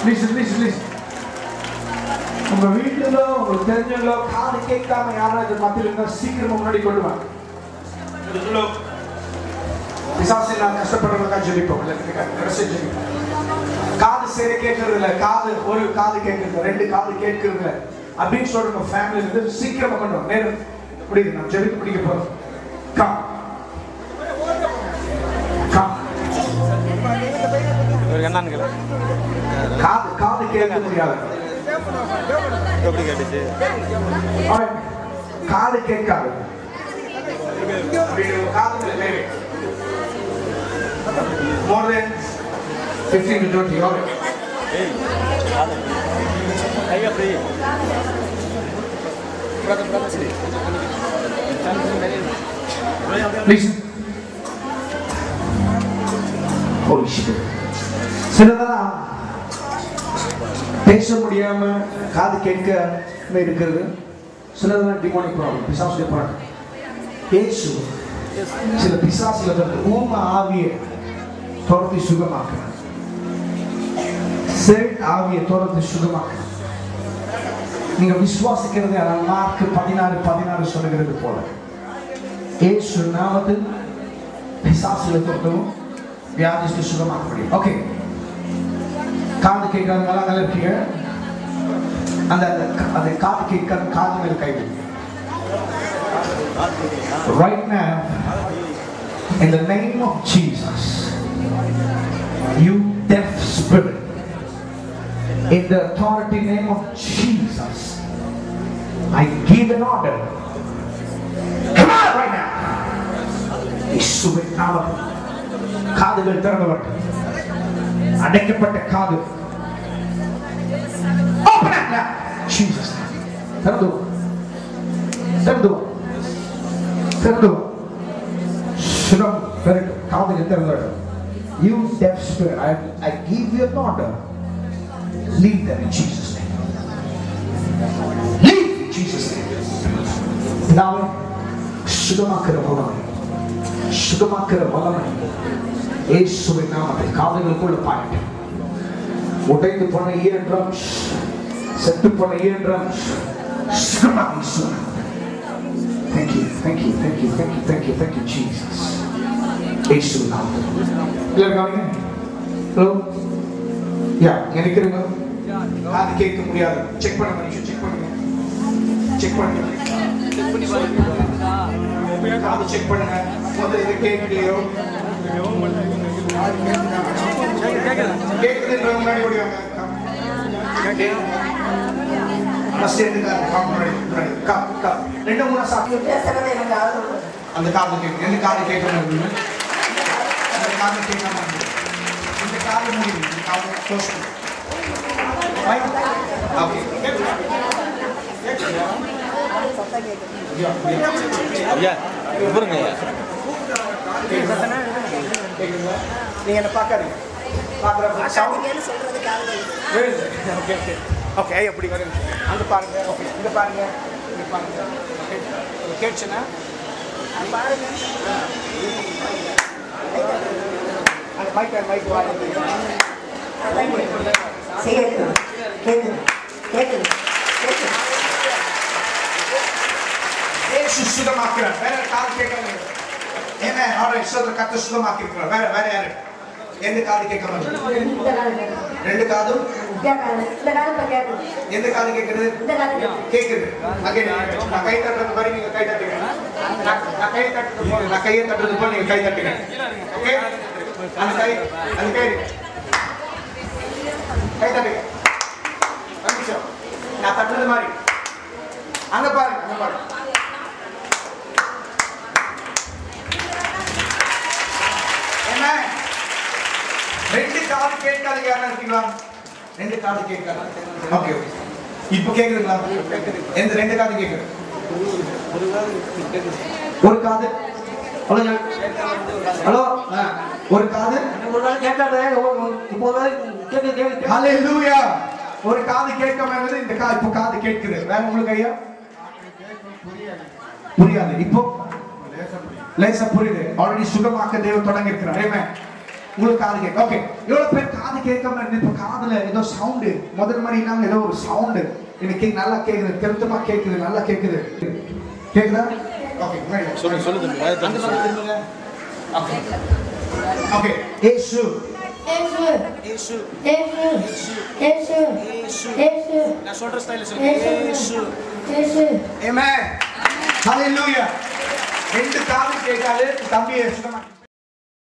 listen. உங்க வீட்டுல உங்களுக்கு தெரிஞ்சவங்களோ காது கேட்காம யாராவது மத்தியில் இருந்தா சீக்கிரமா முன்னாடி கொண்டு வாங்க. பிசாசெல்லாம் கஷ்டப்படுறவங்களுக்காக ஜெபிப்போம். காது சரி கேட்கறது இல்லை, காது ஒரு காது கேட்கறது, ரெண்டு காது கேட்கறது இல்லை அப்படின்னு சொல்ற ஃபேமிலி இருந்து சீக்கிரமா கொண்டு வாங்க. நேரம் பிடிக்குது, நம்ம ஜெபிக்க பிடிக்க போறோம். காது காது கேட்க முடியாது, காது கேட்காது. More than 15 to 20. All right. Listen. Holy Spirit. சிலதெல்லாம் பேச முடியாம காது கேட்க இருக்கிறது. சிலதெல்லாம் டிமானிக் ப்ராப்ளம், பிசாசுடைய பழக்கம். இயேசு சில பிசாசுல ஊம ஆவியை துரத்தி சுகமாக்குறார், ஆவியை துரத்தி சுகமாக்குறார். நீங்க விசுவாசிக்கிறது மார்க் 16:16 சொல்லுகிறது போல இயேசு நாமத்தில் பிசாசுல துரத்தவும் வியாதியை சுகமாக்க முடியும். ஓகே, காது கேட்காத நல்லா இருக்கீங்க. அந்த காது கேட்காத காது மேல கை வைங்க. Right now, in the name of Jesus, you deaf spirit, in the authority name of Jesus, I give an order. Come out right now. இயேசுவின் நாமத்தில் காதுகள் திறந்தவர்கள், அடைக்கப்பட்ட காது open up now. Jesus name. திறந்து சுகம் பெறட்டும். காதுகள் திறந்தவர்கள், you deaf spirit, I give you an order. Leave them in Jesus name. Leave in Jesus name. Now, சுகமாக்குற வல்லமை இயேசுவின் நாமத்தில் காதுகளுக்குள்ள பாயிட்டு. உடைந்து போன ear drums, செத்து போன ear drums சுகமாக்கி சுகம். Thank you, Jesus. இயேசுவின் நாமத்தில் எல்லாரும் கவனிங்க. ஹலோ, யா நினைக்கிறீங்க காது கேட்க முடியாது, செக் பண்ணுங்க. காது செக் பண்ணுங்க. முதல்ல இது கேட்கலையோ கேட்குதுன்ற முன்னாடி ஓடிவாங்க. ரெண்டு மூணு அந்த காது கேட்கு, எந்த காது கேட்கணும், அந்த காது கேட்காம இந்த காது முடியும், இந்த காது க்ளோஸ் பண்ணு. ஓகே, நீங்க என்ன பார்க்காதீங்க, ஓகே எப்படி வருங்க அங்க பாருங்க. ஓகே இங்க பாருங்க, கேட்சுன்னா பாருங்க. அந்த மைக் இயேசு சுகமாக்குறார். வேற காது கேட்காம என்ன ஆல்ரைட் சொல்ற கத்த சுகமாக்கிருக்கிறார். வேற யாரு எந்த காது கேட்காம? ரெண்டு காதும் எந்த காது கேட்குறது? கேட்குது. நான் கை தட்டுறது மாதிரி நீங்க கை தட்டுங்க. நான் கையை தட்டுறது போல நீங்க கை தட்டுங்க. ஓகே, அந்த கை தட்டுங்க. நான் தட்டுறது மாதிரி அங்க பாருங்க. என்ன ரெண்டு காது கேட்காது யாரா இருக்கீங்களா? ரெண்டு காது கேட்காது. ஓகே, இப்போ கேக்குதுங்களா? எந்த ரெண்டு காது கேக்குது? ஒரு காது. ஹலோ, ஒரு காது கேட்காது. ஹalleluya. ஒரு காது கேட்காம இருந்தது, இந்த காது இப்போ காது கேட்குது. வேற உங்களுக்கு ஐயா புரியாது. இப்போ லேசா புரியுது. ஆல்ரெடி சுகமாக்க தேவன் தொடங்கி இருக்கிறார். ஆமென். உங்களுக்கு காது கேட்க. ஓகே, எவ்வளவு பேர் காது கேட்காம இருந்து இப்ப காதுல ஏதோ சவுண்டு முதல் மாதிரி இல்லாம ஏதோ ஒரு சவுண்டு எனக்கு நல்லா கேக்குது, திருத்தமா கேக்குது, நல்லா கேக்குது. கேக்குதா? ஓகே, சொல்லுங்க. Okay okay. இயேசு இயேசு இயேசு இயேசு இயேசு இயேசு. நான் சொல்ற ஸ்டைல்ல சொல்லுங்க. இயேசு இயேசு. ஆமென். ஹalleluya. ரெண்டு காது கேட்காது தம்பியை சுத்தமா